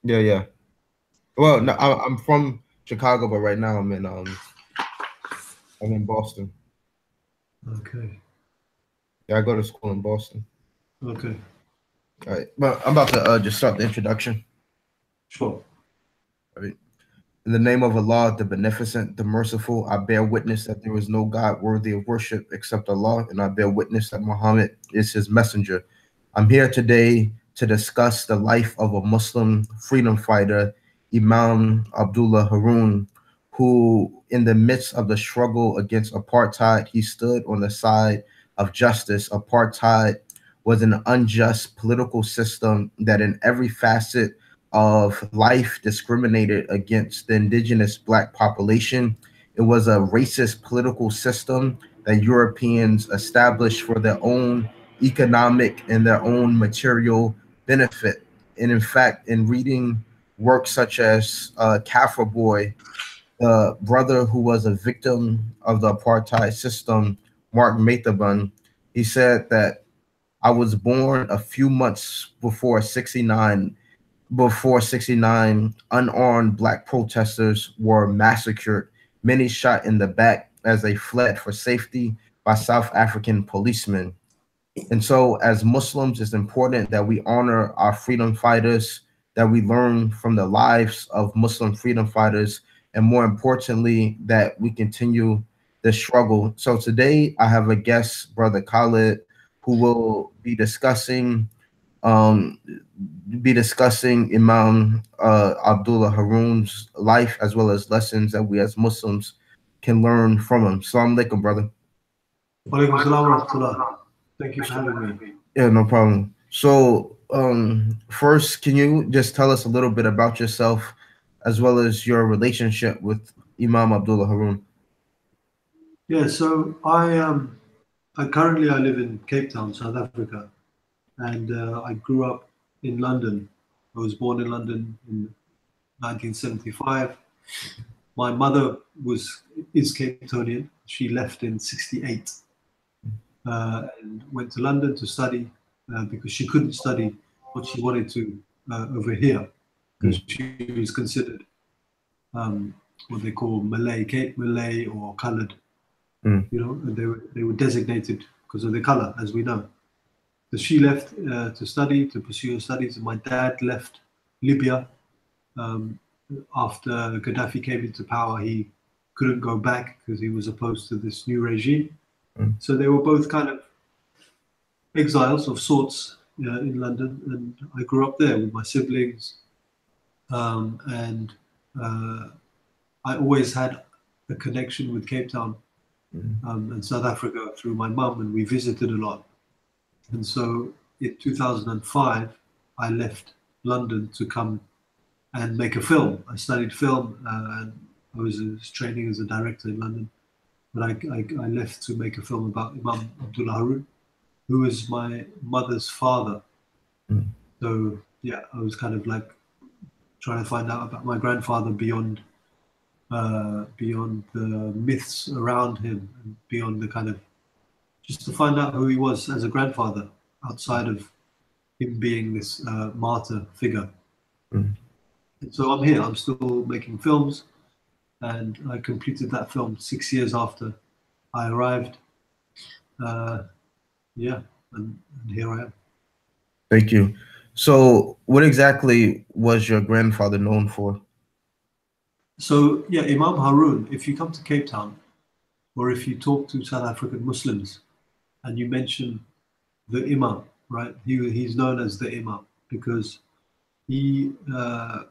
Yeah, yeah. Well, no, I'm from Chicago, but right now I'm in Boston. Okay. Yeah, I go to school in Boston. Okay. All right, but I'm about to just start the introduction. Sure. All right. In the name of Allah, the Beneficent, the Merciful, I bear witness that there is no God worthy of worship except Allah, and I bear witness that Muhammad is his messenger. I'm here today to discuss the life of a Muslim freedom fighter, Imam Abdullah Haroon, who, in the midst of the struggle against apartheid, he stood on the side of justice. Apartheid was an unjust political system that, in every facet of life, discriminated against the indigenous black population. It was a racist political system that Europeans established for their own economic and their own material benefit. And in fact, in reading works such as Kaffir Boy, the brother who was a victim of the apartheid system, Mark Mathabun, he said that I was born a few months before 69, unarmed black protesters were massacred, many shot in the back as they fled for safety by South African policemen. And so, as Muslims, it's important that we honor our freedom fighters, that we learn from the lives of Muslim freedom fighters, and more importantly, that we continue the struggle. So, today I have a guest, Brother Khalid, who will um, be discussing Imam Abdullah Haroon's life as well as lessons that we as Muslims can learn from him. Assalamu alaikum, brother. Walaikum salam wa rahmatullah. Thank you for having me. Yeah, no problem. So, first, can you just tell us a little bit about yourself as well as your relationship with Imam Abdullah Haroon? Yeah, so I live in Cape Town, South Africa, and I grew up in London. I was born in London in 1975. My mother is Cape Townian. She left in '68 and went to London to study because she couldn't study what she wanted to over here because Mm, she was considered what they call Malay, Cape Malay or coloured. mm, You know, and they were designated because of their color, as we know. So she left to study, to pursue her studies, and my dad left Libya um, after Gaddafi came into power. He couldn't go back because he was opposed to this new regime. mm, So they were both kind of exiles of sorts in London, and I grew up there with my siblings, and uh, I always had a connection with Cape Town mm, and South Africa through my mum, and we visited a lot. And so in 2005, I left London to come and make a film. I studied film and I was training as a director in London, but I left to make a film about Imam Abdullah Haroon, who was my mother's father. mm. So yeah, I was kind of like trying to find out about my grandfather beyond the myths around him and beyond the kind of just to find out who he was as a grandfather outside of him being this martyr figure. Mm. And so I'm here. I'm still making films, and I completed that film 6 years after I arrived. Uh, yeah, and here I am. Thank you. So, what exactly was your grandfather known for? So yeah, Imam Haroon. If you come to Cape Town, or if you talk to South African Muslims, and you mention the Imam, right? He's known as the Imam because he uh,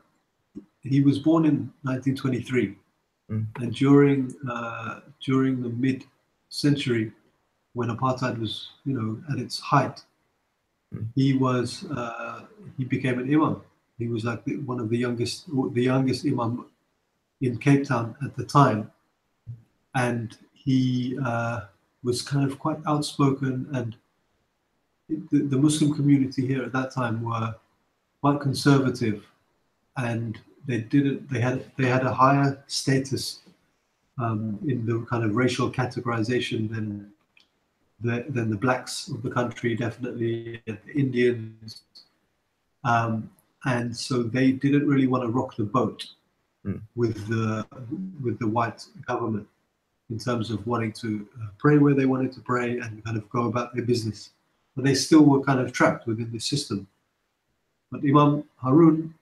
he was born in 1923, Mm, and during the mid-century, when apartheid was at its height, mm, he was he became an imam. He was like one of the youngest imam in Cape Town at the time, and he was kind of quite outspoken. And the Muslim community here at that time were quite conservative, and they had a higher status in the kind of racial categorization than the blacks of the country, definitely, and the Indians. and so they didn't really want to rock the boat Mm. with the white government in terms of wanting to pray where they wanted to pray and kind of go about their business. But they still were kind of trapped within the system. But Imam Haroon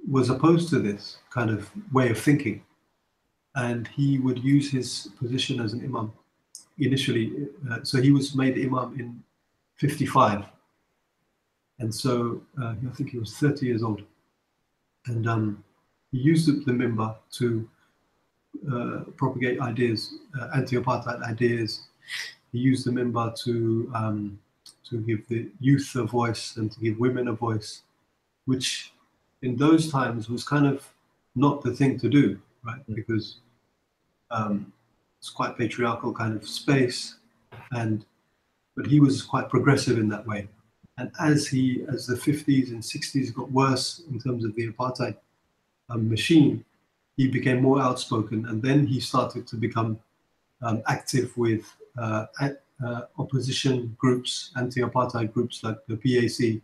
was opposed to this kind of way of thinking, and he would use his position as an imam initially. So he was made imam in 55, and so I think he was 30 years old, and he used the minbar to propagate ideas, anti-apartheid ideas. He used the minbar to give the youth a voice and to give women a voice, which in those times was kind of not the thing to do, right? Because it's quite patriarchal kind of space, but he was quite progressive in that way. And as the 50s and 60s got worse in terms of the apartheid machine, he became more outspoken, and then he started to become active with opposition groups, anti-apartheid groups like the PAC,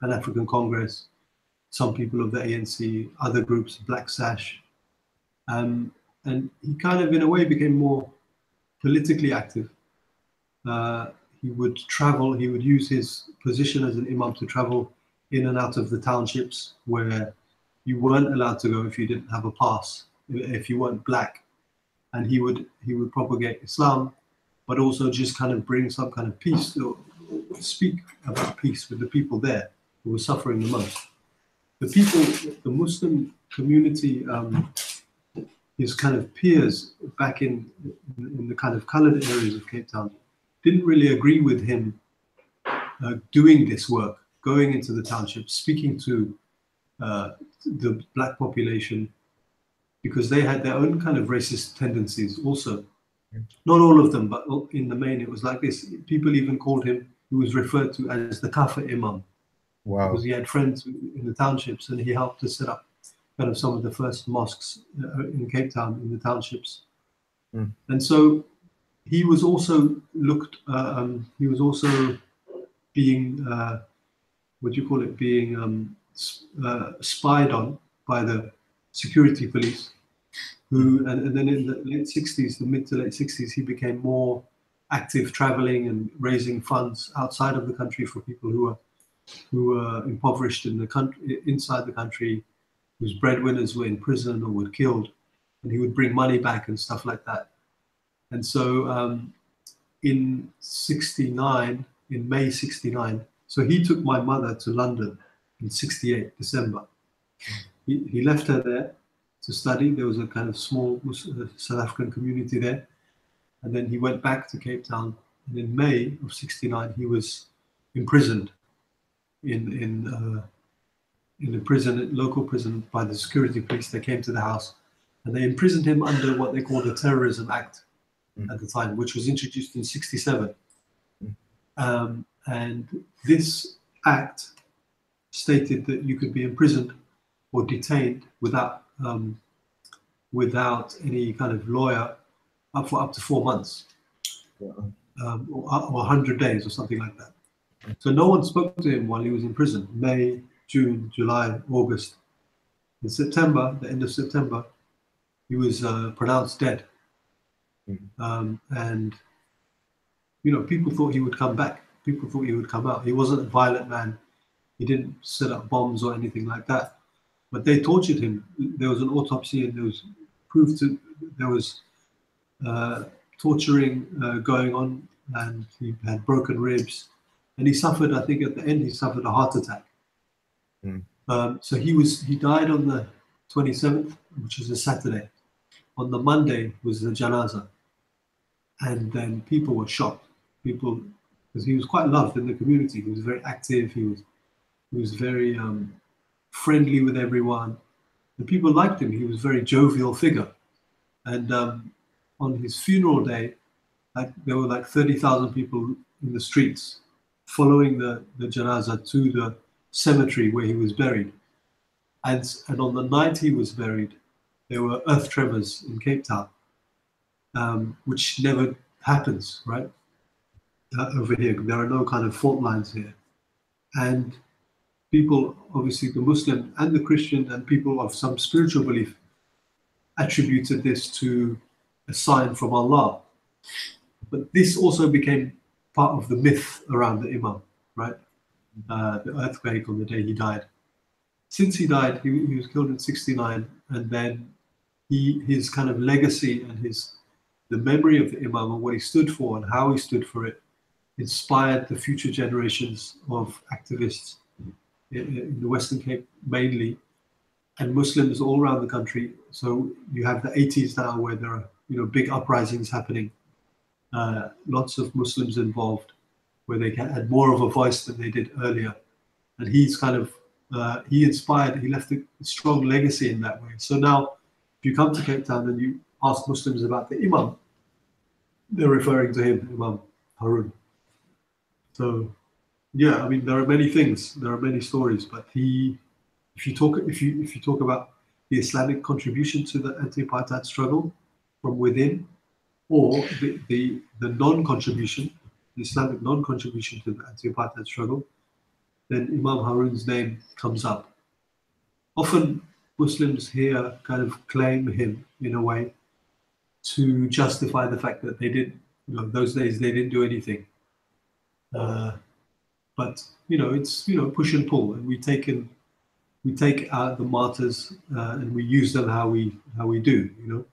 Pan African Congress, some people of the ANC, other groups, Black Sash. And he kind of, in a way, became more politically active. He would travel, he would use his position as an imam to travel in and out of the townships where you weren't allowed to go if you didn't have a pass, if you weren't black. And he would propagate Islam, but also just kind of bring some kind of peace, or speak about peace with the people there who were suffering the most. The Muslim community, his kind of peers back in the kind of coloured areas of Cape Town, didn't really agree with him doing this work, going into the townships, speaking to the black population, because they had their own kind of racist tendencies also. Not all of them, but in the main it was like this. People even called him, he was referred to as the Kafir Imam. Wow. Because he had friends in the townships and he helped to set up kind of some of the first mosques in Cape Town, in the townships. Mm. And so he was also being, being spied on by the security police, and then in the late 60s, the mid to late 60s, he became more active, traveling and raising funds outside of the country for people who were impoverished in the country, inside the country, whose breadwinners were in prison or were killed, and he would bring money back and stuff like that. And so in May 69, so he took my mother to London in 68, December. He left her there to study. There was a kind of small South African community there. And then he went back to Cape Town. And in May of 69, he was imprisoned in a prison, local prison, by the security police. They came to the house and they imprisoned him under what they called the Terrorism Act at the time, which was introduced in 67. And this act stated that you could be imprisoned or detained without any kind of lawyer for up to 4 months, or 100 days or something like that. So no one spoke to him while he was in prison. May, June, July, August. In September, the end of September, he was pronounced dead. And people thought he would come back. People thought he would come out. He wasn't a violent man. He didn't set up bombs or anything like that. But they tortured him. There was an autopsy, and there was proof there was torturing going on, and he had broken ribs, and he suffered. I think at the end he suffered a heart attack. So he died on the 27th, which was a Saturday. On the Monday was the janaza, and then people were shocked. Because he was quite loved in the community. He was very active. He was very friendly with everyone. The people liked him. He was a very jovial figure. And on his funeral day, there were like 30,000 people in the streets following the janaza to the cemetery where he was buried. And on the night he was buried, there were earth tremors in Cape Town, which never happens, right? Over here, there are no kind of fault lines here. And people, obviously the Muslim and the Christian and people of some spiritual belief, attributed this to a sign from Allah. But this also became part of the myth around the Imam, right? The earthquake on the day he died. Since he died, he was killed in 69, and then his kind of legacy and the memory of the Imam and what he stood for and how he stood for it inspired the future generations of activists in the Western Cape mainly, and Muslims all around the country. So you have the 80s now where there are big uprisings happening, lots of Muslims involved, where they had more of a voice than they did earlier. And he's kind of he left a strong legacy in that way. So now if you come to Cape Town and you ask Muslims about the Imam, they're referring to him, Imam Haroon. So yeah, I mean there are many things, there are many stories, but if you talk about the Islamic contribution to the anti-apartheid struggle from within, or the non-contribution, the Islamic non-contribution to the anti-apartheid struggle, then Imam Haroon's name comes up. Often Muslims here kind of claim him in a way to justify the fact that they did, those days they didn't do anything. But it's push and pull, and we take out the martyrs and we use them how we do.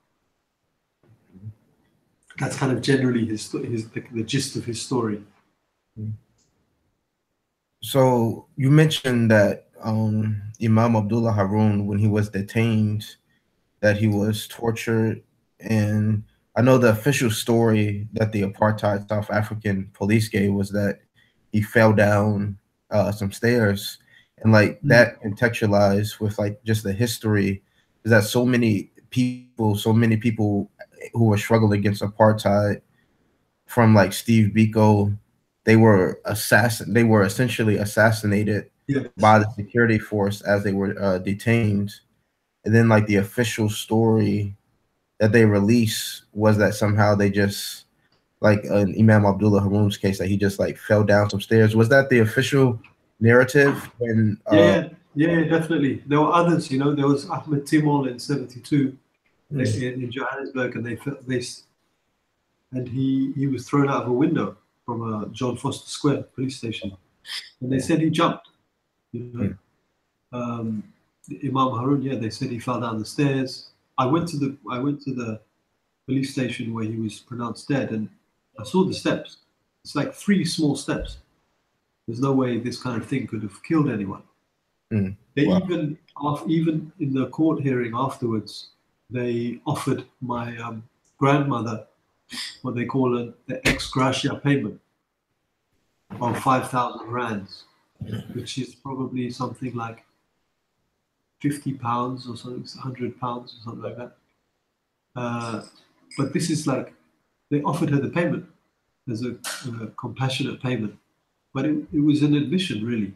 That's kind of generally the gist of his story. So you mentioned that Imam Abdullah Haroon, when he was detained, that he was tortured, and I know the official story that the apartheid South African police gave was that he fell down some stairs, and like that contextualized with like just the history is that so many people who were struggling against apartheid, from like Steve Biko, they were essentially assassinated by the security force as they were detained. And then like the official story that they released was that somehow they just, like in Imam Abdullah Haroon's case, that he just like fell down some stairs. Was that the official narrative? When yeah, definitely. There were others, there was Ahmed Timol in 72 in Johannesburg, and he was thrown out of a window from John Foster Square police station, and they said he jumped. Imam Haroon, they said he fell down the stairs. I went to the police station where he was pronounced dead, and I saw the steps. It's like 3 small steps. There's no way this kind of thing could have killed anyone. They even in the court hearing afterwards, they offered my grandmother what they call the ex gratia payment of 5,000 rands, which is probably something like £50 or something, £100 or something like that. But this is like, they offered her the payment as a compassionate payment, but it was an admission, really,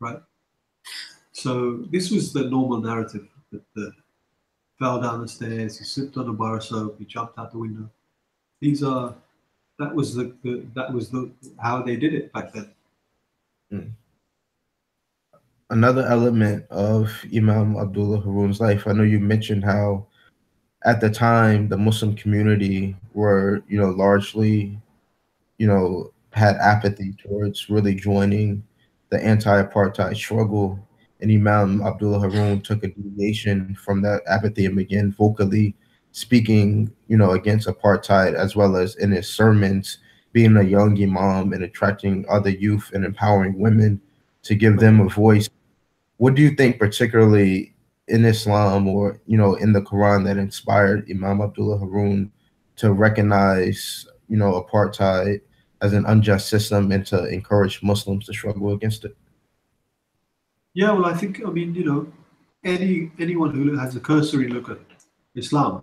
right? So this was the normal narrative, that the fell down the stairs, he slipped on a bar of soap, he jumped out the window. That was how they did it back then. Another element of Imam Abdullah Haroon's life, I know you mentioned how at the time the Muslim community were, largely, had apathy towards really joining the anti-apartheid struggle. And Imam Abdullah Haroon took a deviation from that apathy and began vocally speaking, against apartheid, as well as in his sermons, being a young imam and attracting other youth and empowering women to give them a voice. What do you think, particularly in Islam or, in the Quran, that inspired Imam Abdullah Haroon to recognize, apartheid as an unjust system and to encourage Muslims to struggle against it? Yeah, well, anyone who has a cursory look at Islam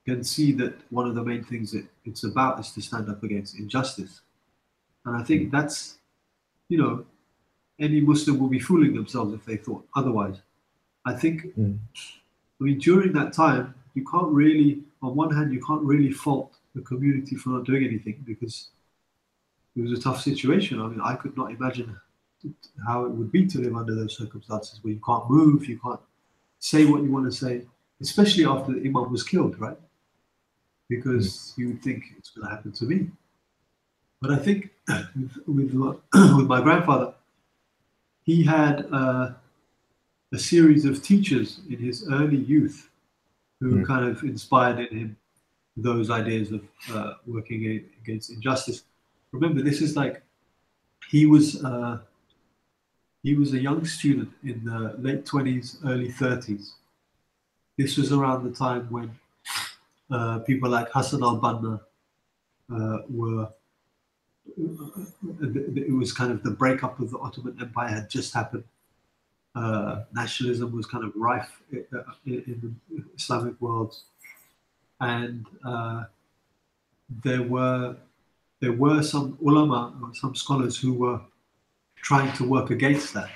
can see that one of the main things that it's about is to stand up against injustice. And I think that's, any Muslim will be fooling themselves if they thought otherwise. I think, during that time, you can't really, on one hand, you can't really fault the community for not doing anything, because it was a tough situation. I could not imagine how it would be to live under those circumstances where you can't move, you can't say what you want to say, especially after the Imam was killed, right? Because you would think it's going to happen to me. But I think with with my grandfather, he had a series of teachers in his early youth who kind of inspired in him those ideas of working against injustice. Remember, this is like he was a young student in the late 20s, early 30s. This was around the time when people like Hassan al-Banna were. It was kind of the breakup of the Ottoman Empire had just happened. Nationalism was kind of rife in the Islamic world, and there were some ulama, some scholars who were trying to work against that.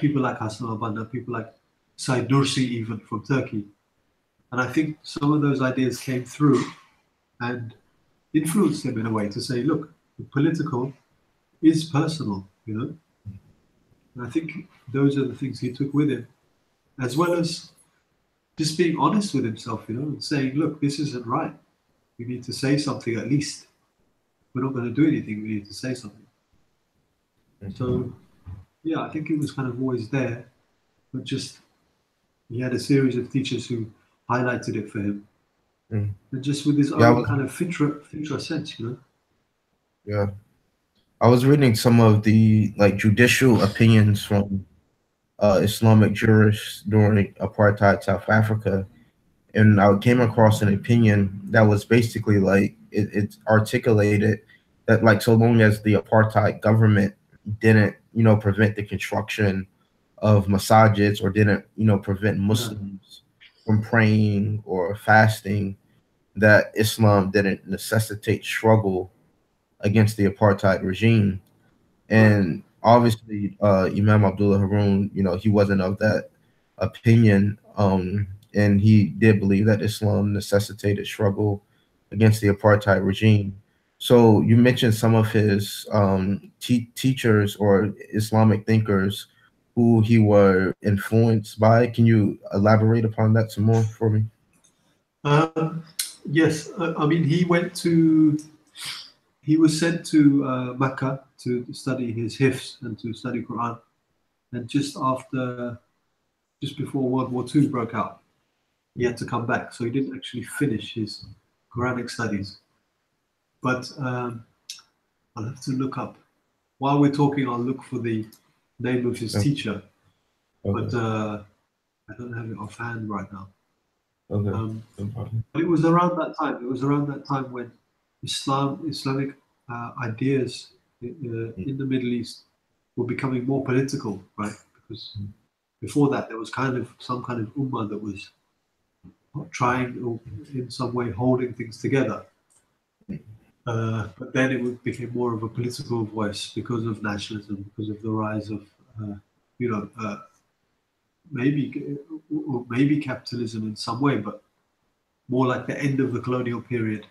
People like Hassan al-Banna, people like Said Nursi, even from Turkey, and I think some of those ideas came through and influenced him in a way to say, look, the political is personal, you know. And I think those are the things he took with him, as well as just being honest with himself, you know, and saying, look, this isn't right. We need to say something at least. We're not going to do anything. We need to say something. So, yeah, I think it was kind of always there, but just he had a series of teachers who highlighted it for him. And just with his own kind of fitra sense, you know. Yeah. I was reading some of the like judicial opinions from Islamic jurists during apartheid South Africa, and I came across an opinion that was basically like it articulated that like so long as the apartheid government didn't prevent the construction of masajids or didn't prevent Muslims from praying or fasting, that Islam didn't necessitate struggle against the apartheid regime. And obviously, Imam Abdullah Haroon, he wasn't of that opinion, and he did believe that Islam necessitated struggle against the apartheid regime. So you mentioned some of his teachers or Islamic thinkers who he were influenced by. Can you elaborate upon that some more for me? Yes, I mean he was sent to Mecca to study his hifz and to study Quran, and just before World War II broke out, he had to come back, so he didn't actually finish his Quranic studies. But I'll have to look up. While we're talking, I'll look for the name of his teacher, but I don't have it offhand right now. But it was around that time. It was around that time when Islamic ideas in the Middle East were becoming more political, right? Because before that, there was kind of some kind of ummah that was trying or in some way holding things together. But then it became more of a political voice because of nationalism, because of the rise of, maybe capitalism in some way, but more like the end of the colonial period,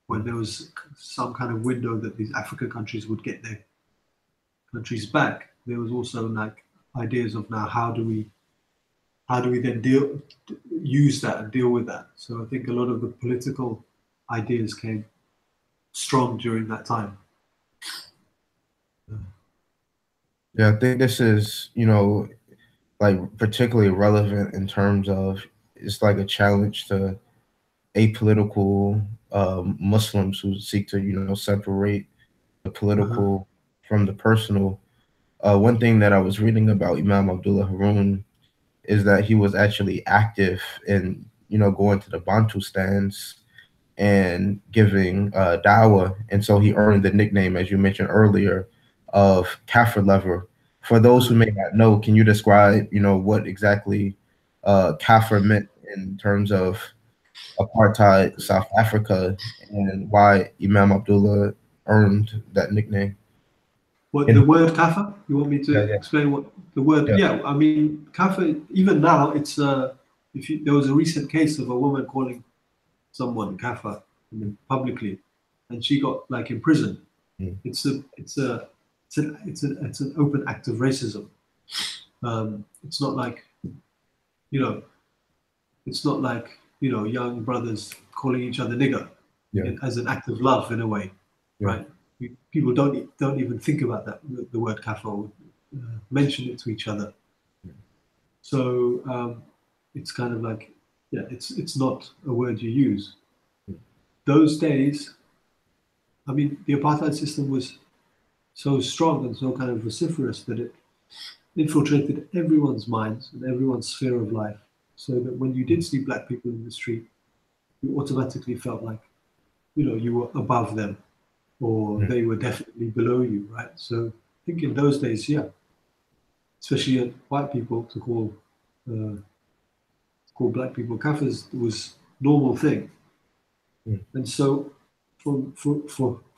when there was some kind of window that these African countries would get their countries back. There was also like ideas of now how do we then use that and deal with that. So I think a lot of the political ideas came strong during that time. Yeah, I think this is, like particularly relevant in terms of it's like a challenge to apolitical Muslims who seek to, separate the political from the personal. One thing that I was reading about Imam Abdullah Haroon is that he was actually active in, going to the Bantustans and giving dawah. And so he earned the nickname, as you mentioned earlier, of Kafir Lover. For those who may not know, can you describe, what exactly Kafir meant in terms of apartheid South Africa and why Imam Abdullah earned that nickname? What the word kafir? You want me to explain what the word? Yeah, I mean kafir. Even now, it's there was a recent case of a woman calling someone kafir publicly, and she got like imprisoned. It's a it's an open act of racism. It's not like, you know, it's not like, you know, young brothers calling each other nigger as an act of love in a way, right? People don't even think about that, the word kafir, or mention it to each other. So it's kind of like, yeah, it's not a word you use. Those days, I mean, the apartheid system was so strong and so kind of vociferous that it infiltrated everyone's minds and everyone's sphere of life, so that when you did see black people in the street, you automatically felt like, you know, you were above them, or they were definitely below you, right? So I think in those days, yeah, especially white people, to call black people kafirs was normal thing. And so for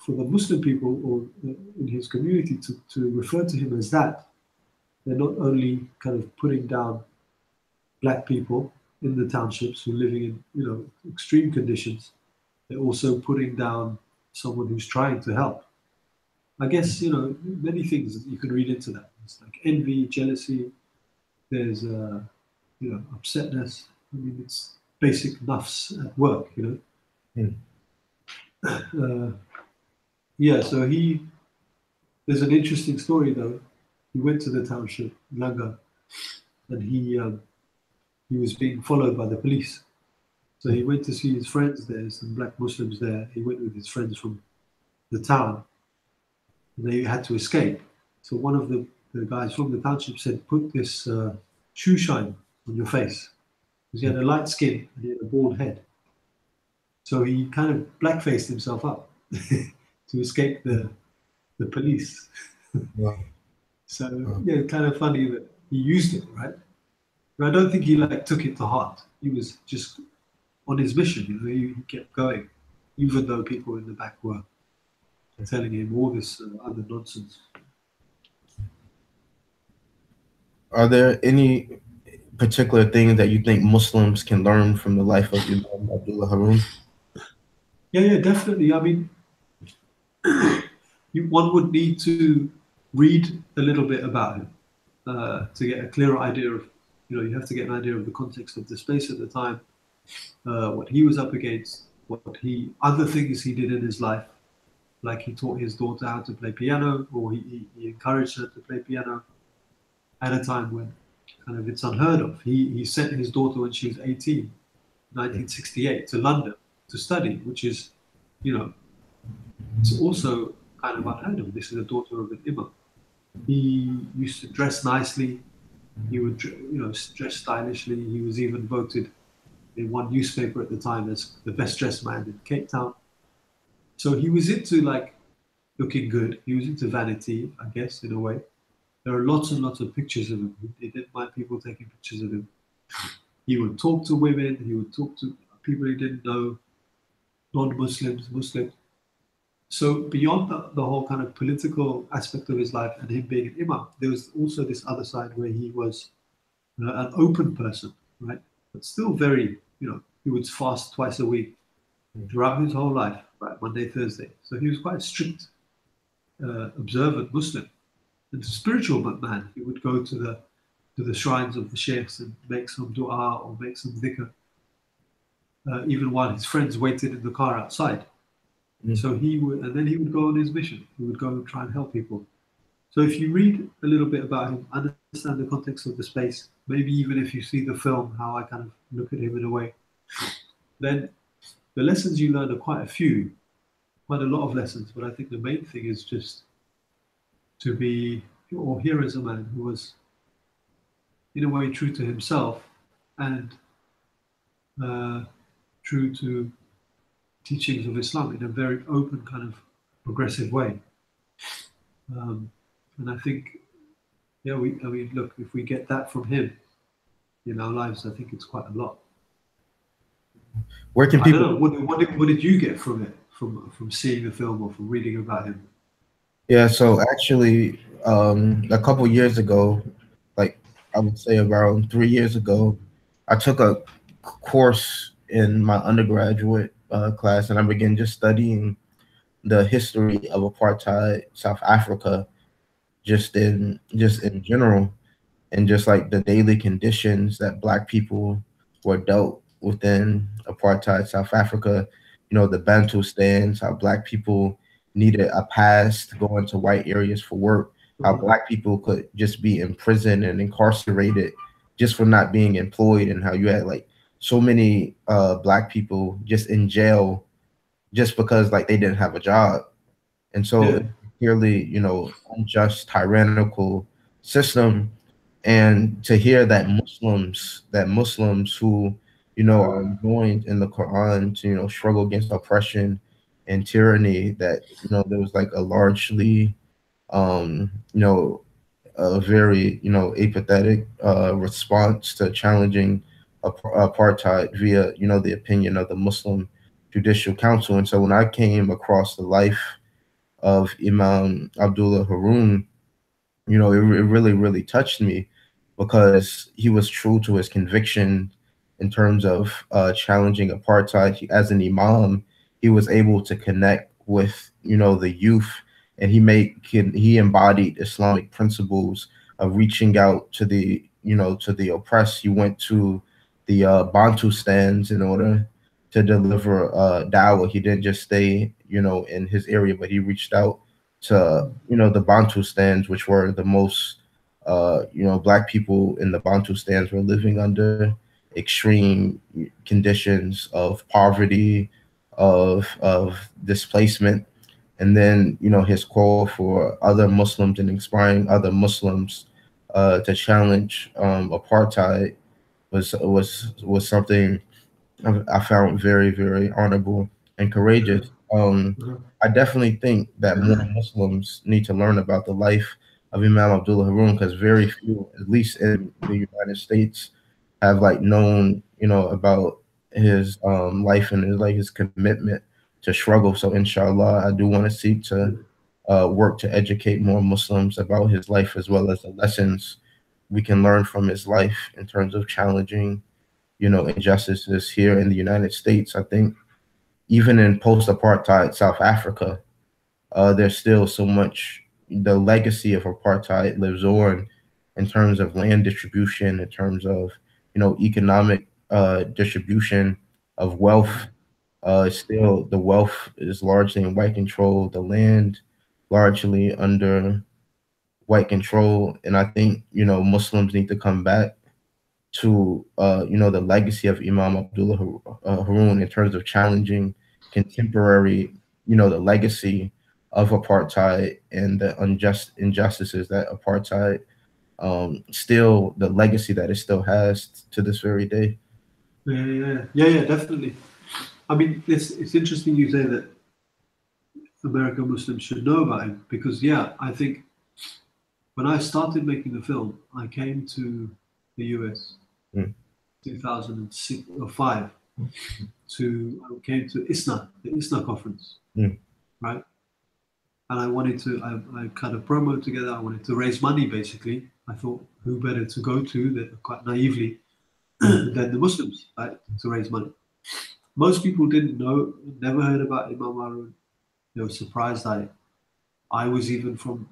the Muslim people or in his community to refer to him as that, they're not only kind of putting down black people in the townships who are living in, you know, extreme conditions, they're also putting down someone who's trying to help. I guess, you know, many things that you can read into that. It's like envy, jealousy, there's, you know, upsetness. I mean, it's basic nafs at work, you know. Yeah, so there's an interesting story though. He went to the township, Langa, and he was being followed by the police. So he went to see his friends there, some black Muslims there. He went with his friends from the town, and they had to escape. So one of the guys from the township said, "Put this shoe shine on your face," because he had a light skin and he had a bald head. So he kind of blackfaced himself up to escape the police. So yeah, kind of funny that he used it, right? But I don't think he like took it to heart. He was just on his mission, you know. He kept going, even though people in the back were telling him all this other nonsense. Are there any particular things that you think Muslims can learn from the life of Imam Abdullah Haroon? Yeah, definitely. I mean, one would need to read a little bit about him to get a clearer idea of, you know, you have to get an idea of the context of the space at the time, what he was up against, other things he did in his life, like he taught his daughter how to play piano, or he encouraged her to play piano at a time when kind of it's unheard of. He sent his daughter when she was 18, 1968, to London to study, which is, you know, it's also kind of unheard of. This is a daughter of an imam. He used to dress nicely. He would, you know, dress stylishly. He was even voted in one newspaper at the time as the best dressed man in Cape Town. So he was into like looking good. He was into vanity, I guess, in a way. There are lots and lots of pictures of him. He didn't mind people taking pictures of him. He would talk to women. He would talk to people he didn't know, non-Muslims, Muslims. So beyond the whole kind of political aspect of his life and him being an imam, there was also this other side where he was an open person, right? But still very, you know, he would fast twice a week throughout his whole life, right? Monday, Thursday. So he was quite a strict, observant Muslim. And a spiritual man, he would go to the shrines of the sheikhs and make some dua or make some dhikr, even while his friends waited in the car outside. So he would, and then he would go on his mission. He would go and try and help people. So if you read a little bit about him, understand the context of the space, maybe even if you see the film, how I kind of look at him in a way, then the lessons you learn are quite a lot of lessons. But I think the main thing is just to be, or here is a man who was, in a way, true to himself and true to teachings of Islam in a very open, kind of progressive way. And I think, yeah, I mean, look, if we get that from him in our lives, I think it's quite a lot. Where can people? I don't know, what did you get from it, from seeing the film or from reading about him? Yeah, so actually, a couple years ago, like I would say around 3 years ago, I took a course in my undergraduate class, and I began just studying the history of apartheid South Africa. just in general, and just like the daily conditions that black people were dealt within apartheid South Africa, the Bantu stands, how black people needed a pass to go into white areas for work, how Mhm. black people could just be imprisoned and incarcerated just for not being employed, and how you had like so many black people just in jail just because like they didn't have a job. And so Yeah. it's clearly, unjust, tyrannical system. And to hear that Muslims who, are joined in the Quran to, struggle against oppression and tyranny, that, there was like a largely, um, you know, a very, apathetic response to challenging apartheid via, the opinion of the Muslim Judicial Council. And so when I came across the life of Imam Abdullah Haroon, it really, really touched me because he was true to his conviction in terms of challenging apartheid. As an imam, he was able to connect with, the youth, and he embodied Islamic principles of reaching out to the oppressed. He went to the Bantu stands in order to deliver dawah. He didn't just stay, in his area, but he reached out to the Bantu stands, which were the most black people in the Bantu stands were living under extreme conditions of poverty, of displacement, and then his call for other Muslims and inspiring other Muslims to challenge apartheid was something I found very, very honorable and courageous. Uh-huh. I definitely think that more Muslims need to learn about the life of Imam Abdullah Haroon, because very few, at least in the United States, have like known, about his life and his commitment to struggle. So inshallah, I do want to seek to work to educate more Muslims about his life, as well as the lessons we can learn from his life in terms of challenging injustices here in the United States. I think even in post-apartheid South Africa, there's still so much. The legacy of apartheid lives on in terms of land distribution, in terms of economic distribution of wealth. Still, the wealth is largely in white control. The land largely under white control, and I think Muslims need to come back to the legacy of Imam Abdullah Haroon in terms of challenging contemporary, the legacy of apartheid and the unjust injustices that apartheid still the legacy that it still has to this very day. Yeah, definitely. I mean, it's interesting you say that American Muslims should know about him because, yeah, I think when I started making the film, I came to the US Mm, 2006 or 5 to I came to ISNA, the ISNA conference, mm, right? And I wanted to I kind of promo together. I wanted to raise money basically. I thought who better to go to that quite naively mm, than the Muslims, right? To raise money. Most people didn't know, never heard about Imam Harun. They were surprised I was even from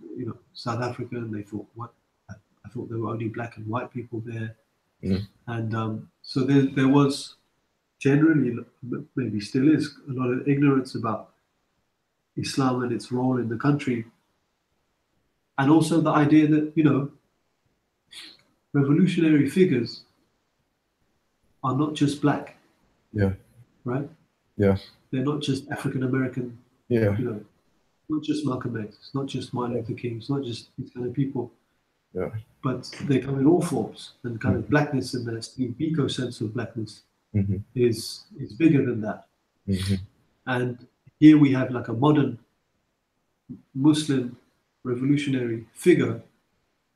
South Africa, and they thought what I thought there were only black and white people there, mm, and so there was generally, maybe still is, a lot of ignorance about Islam and its role in the country, and also the idea that revolutionary figures are not just black, yeah, right? yeah, They're not just African American, yeah, you know, not just Malcolm X, it's not just Martin yeah, Luther King, it's not just these kind of people, yeah. but they come in all forms, and kind of Mm-hmm, blackness and the Steve Biko sense of blackness mm-hmm, is bigger than that. mm-hmm, And here we have like a modern Muslim revolutionary figure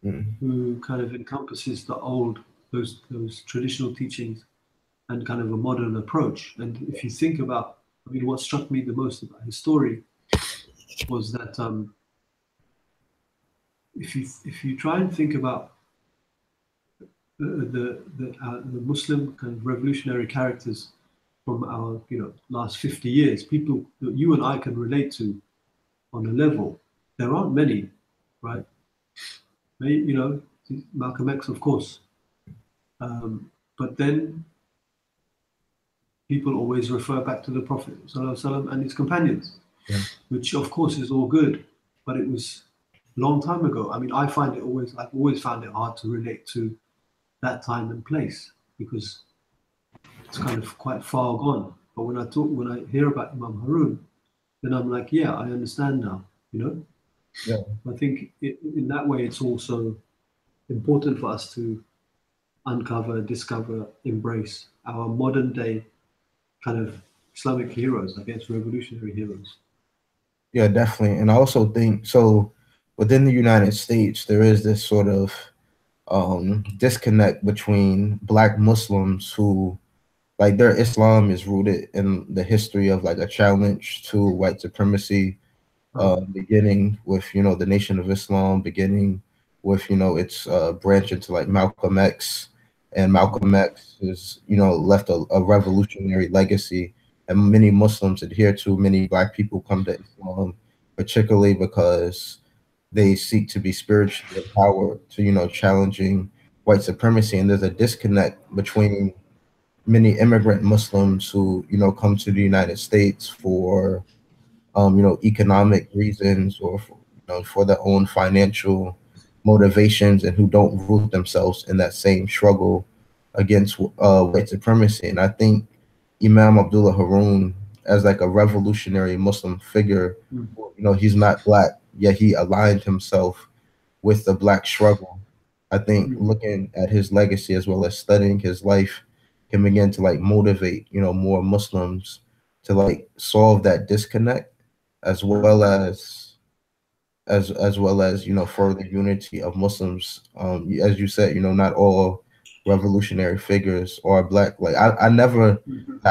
mm-hmm, who kind of encompasses the old those traditional teachings and kind of a modern approach. And if you think about, I mean, what struck me the most about his story was that if you try and think about the Muslim kind of revolutionary characters from our last 50 years, people that you and I can relate to on a level, there aren't many, right? You know, Malcolm X, of course. But then people always refer back to the Prophet ﷺ and his companions, Yeah. which of course is all good, but it was a long time ago. I mean, I've always found it hard to relate to that time and place because it's kind of quite far gone. But when I hear about Imam Haroon, then I'm like, yeah, I understand now. You know, Yeah. I think in that way, it's also important for us to uncover, discover, embrace our modern day kind of Islamic heroes, I guess, revolutionary heroes. Yeah, definitely. And I also think so within the United States, there is this sort of disconnect between Black Muslims who like their Islam is rooted in the history of like a challenge to white supremacy, Right. beginning with the Nation of Islam, beginning with its branch into like Malcolm X, and Malcolm X is left a revolutionary legacy, and many Muslims adhere to. Many Black people come to Islam, particularly because they seek to be spiritually empowered to challenging white supremacy, and there's a disconnect between many immigrant Muslims who come to the United States for economic reasons or for their own financial motivations, and who don't root themselves in that same struggle against white supremacy. And I think Imam Abdullah Haroon, as like a revolutionary Muslim figure, Mm. he's not Black, yet he aligned himself with the Black struggle. I think Mm. looking at his legacy as well as studying his life can begin to like motivate, more Muslims to like solve that disconnect, as well as further unity of Muslims. As you said, not all revolutionary figures are Black. Like I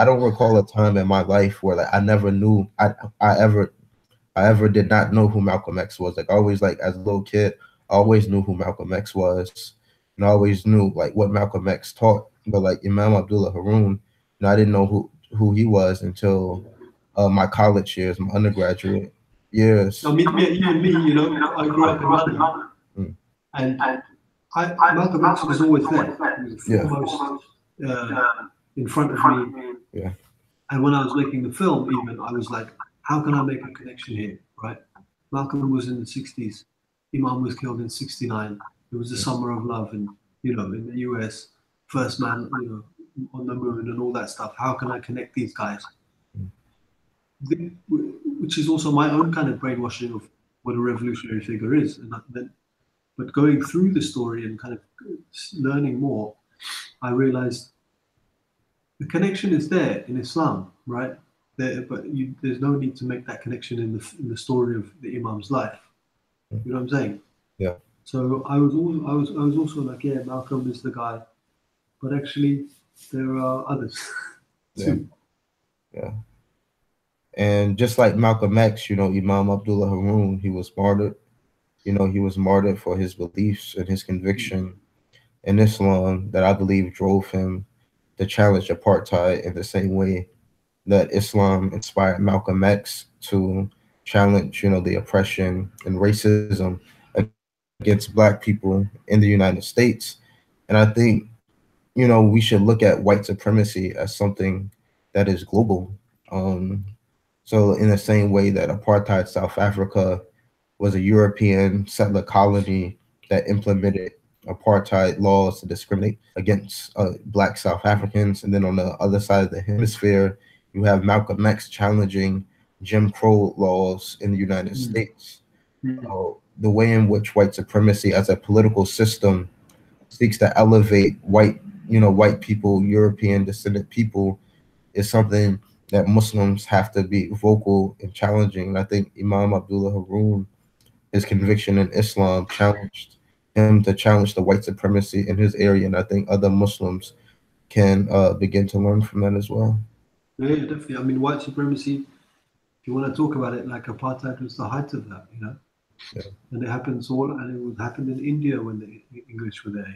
don't recall a time in my life where like I never knew I ever did not know who Malcolm X was. Like I always, like as a little kid, I always knew who Malcolm X was, and I always knew like what Malcolm X taught. But like Imam Abdullah Haroon, I didn't know who he was until my college years, my undergraduate Now, years. even me, you know, I grew up in London, Mm. and Malcolm X was always there. He was Yeah, foremost uh, in front of me. yeah, And when I was making the film, even I was like, how can I make a connection here, right? Malcolm was in the 60s. Imam was killed in 69. It was the summer of love, and in the US, first man, on the moon and all that stuff. How can I connect these guys? Which is also my own kind of brainwashing of what a revolutionary figure is. But going through the story and kind of learning more, I realized the connection is there in Islam, right? There's no need to make that connection in the story of the Imam's life. You know what I'm saying? yeah, So I was also like, yeah, Malcolm is the guy, but actually there are others yeah, too. yeah. And just like Malcolm X, Imam Abdullah Haroon, he was martyred. He was martyred for his beliefs and his conviction in Islam that I believe drove him to challenge apartheid in the same way that Islam inspired Malcolm X to challenge, the oppression and racism against Black people in the United States. And I think, we should look at white supremacy as something that is global. Um, so in the same way that apartheid South Africa was a European settler colony that implemented apartheid laws to discriminate against Black South Africans. And then on the other side of the hemisphere, you have Malcolm X challenging Jim Crow laws in the United Mm. States. The way in which white supremacy as a political system seeks to elevate white people, European descendant people, is something that Muslims have to be vocal and challenging. And I think Imam Abdullah Haroon, his conviction in Islam, challenged him to challenge the white supremacy in his area, and I think other Muslims can begin to learn from that as well. Yeah, definitely. I mean, white supremacy. If you want to talk about it, like apartheid was the height of that, Yeah, and it would happen in India when the English were there.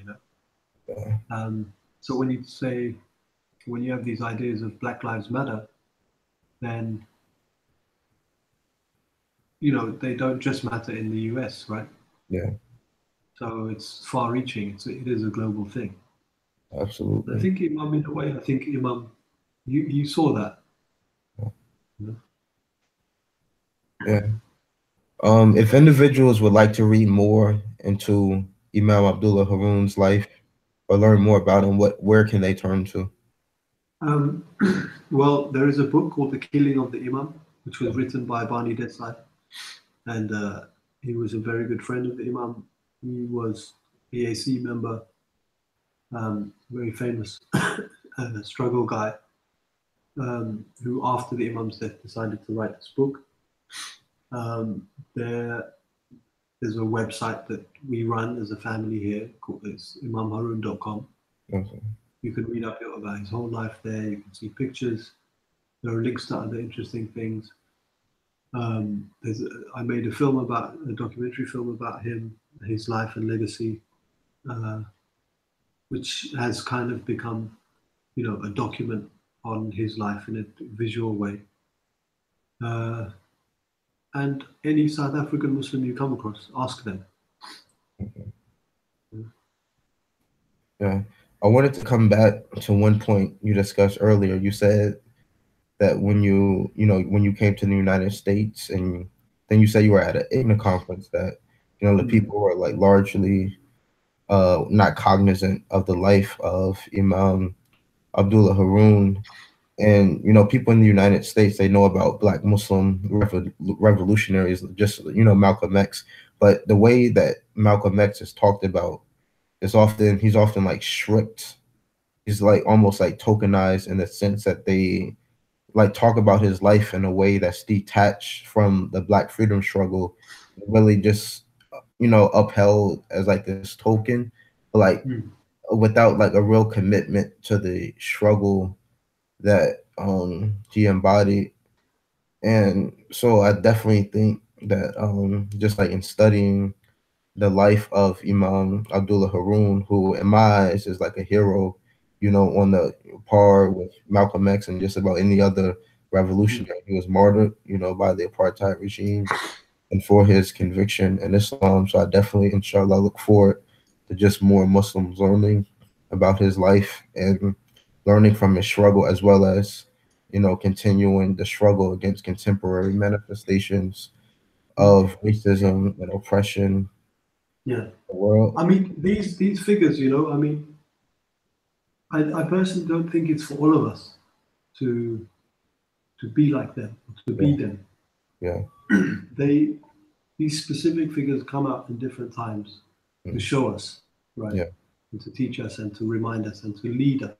yeah, So when you have these ideas of Black Lives Matter, then they don't just matter in the US, right? yeah, So it's far-reaching. It is a global thing. And I Absolutely. think Imam, in a way, I think Imam, you saw that. You know? Yeah. If individuals would like to read more into Imam Abdullah Haroon's life or learn more about him, where can they turn to? Um, well, there is a book called The Killing of the Imam, which was written by Bani Desai, and he was a very good friend of the Imam. He was PAC member, very famous struggle guy, who after the Imam's death decided to write this book. Um, there There's a website that we run as a family here called it's imamharoon.com. Okay. You can read up about his whole life there. You can see pictures. There are links to other interesting things. I made a documentary film about him, his life and legacy, uh, which has kind of become, a document on his life in a visual way. Uh, and any South African Muslim you come across, ask them. Okay. Yeah. I wanted to come back to one point you discussed earlier. You said that when you came to the United States, and then you said you were at an IGNA conference, that the Mm. people were like largely not cognizant of the life of Imam Abdullah Haroon. And people in the United States, they know about Black Muslim revolutionaries, just Malcolm X. But the way that Malcolm X is talked about is often he's often like stripped. He's like almost like tokenized in the sense that they like talk about his life in a way that's detached from the Black freedom struggle, really just upheld as like this token, but like Mm. without like a real commitment to the struggle that he embodied. And so I definitely think that just like in studying the life of Imam Abdullah Haroon, who in my eyes is like a hero, on the par with Malcolm X and just about any other Mm. revolutionary. He was martyred, by the apartheid regime and for his conviction in Islam. So I definitely, inshallah, look forward to just more Muslims learning about his life and learning from his struggle, as well as, continuing the struggle against contemporary manifestations Mm. of racism and oppression in Yeah. the world. I mean, these figures, I mean, I personally don't think it's for all of us to to be like them, to be Yeah, them. yeah, They These specific figures come out in different times to mm, show us, right, yeah, and to teach us and to remind us and to lead us.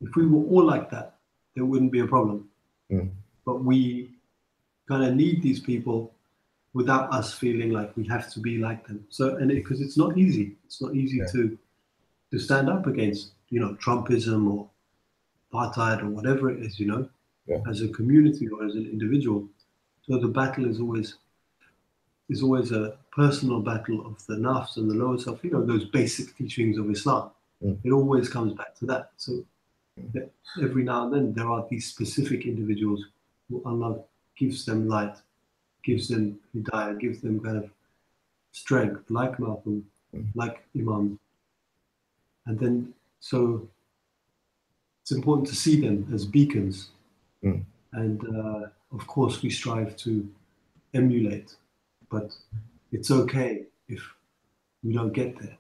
If we were all like that, there wouldn't be a problem. mm, But we kind of need these people without us feeling like we have to be like them. So, and because it's not easy, it's not easy yeah, to stand up against, Trumpism or apartheid or whatever it is, yeah, as a community or as an individual. So the battle is always a personal battle of the nafs and the lower self, those basic teachings of Islam. mm, It always comes back to that. So that every now and then there are these specific individuals who Allah gives them light, gives them hidayah, gives them kind of strength, like Malcolm, mm, like Imam. And then, so it's important to see them as beacons. mm, And of course, we strive to emulate, but it's okay if we don't get there,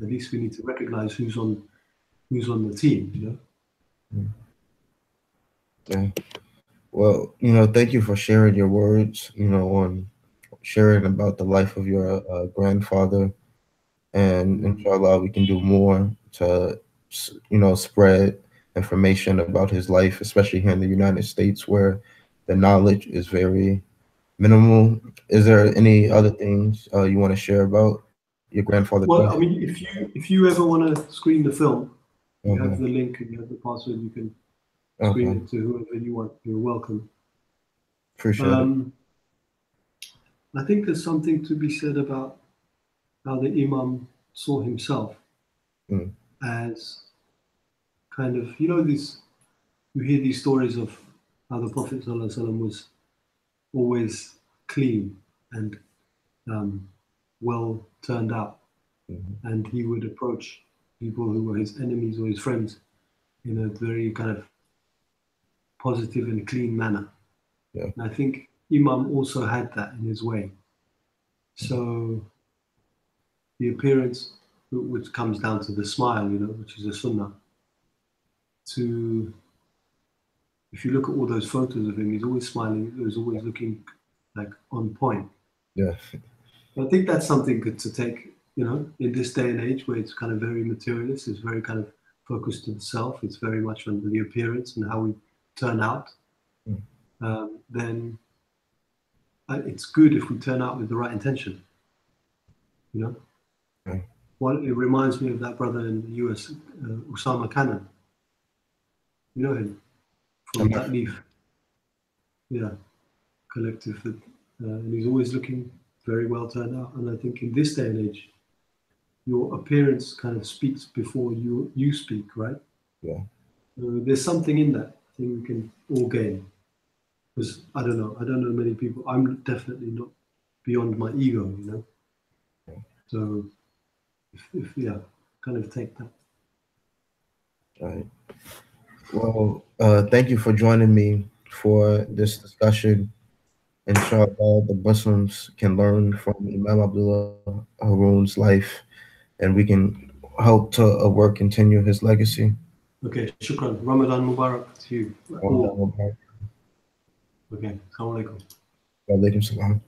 At least we need to recognize who's on the team, mm, yeah. Well, thank you for sharing your words, on sharing about the life of your grandfather. And Mm. inshallah, we can do more to, spread information about his life, especially here in the United States, where the knowledge is very minimal. Is there any Yeah. other things you want to share about your grandfather's Well, life? I mean, if you ever want to screen the film, you have Okay. the link and you have the password. You can screen Okay. it to whoever you want. You're welcome. Appreciate it. Um, I think there's something to be said about how the Imam saw himself Mm, as kind of, these you hear these stories of how the Prophet ﷺ was always clean and um, well turned out, and he would approach people who were his enemies or his friends in a very kind of positive and clean manner. Yeah. And I think Imam also had that in his way. So the appearance, which comes down to the smile, which is a sunnah, to if you look at all those photos of him, he's always smiling, he's always looking like on point. Yeah. I think that's something good to take, in this day and age where it's kind of very materialist, it's very kind of focused to the self, it's very much on the appearance and how we turn out. Then it's good if we turn out with the right intention, Okay. Well, it reminds me of that brother in the US, Osama Khanna. You know him from Tatlif, yeah, collective, and he's always looking very well turned out. And I think in this day and age, your appearance kind of speaks before you speak, right? Yeah. There's something in that. I think we can all gain. Because I don't know many people. I'm definitely not beyond my ego, So if yeah, kind of take that. All right. Well, thank you for joining me for this discussion. Inshallah, the Muslims can learn from Imam Abdullah Haroon's life, and we can help to work continue his legacy. Okay, shukran. Ramadan Mubarak to you. Ramadan Mubarak. Okay, assalamu alaikum. Wa alaikum salam.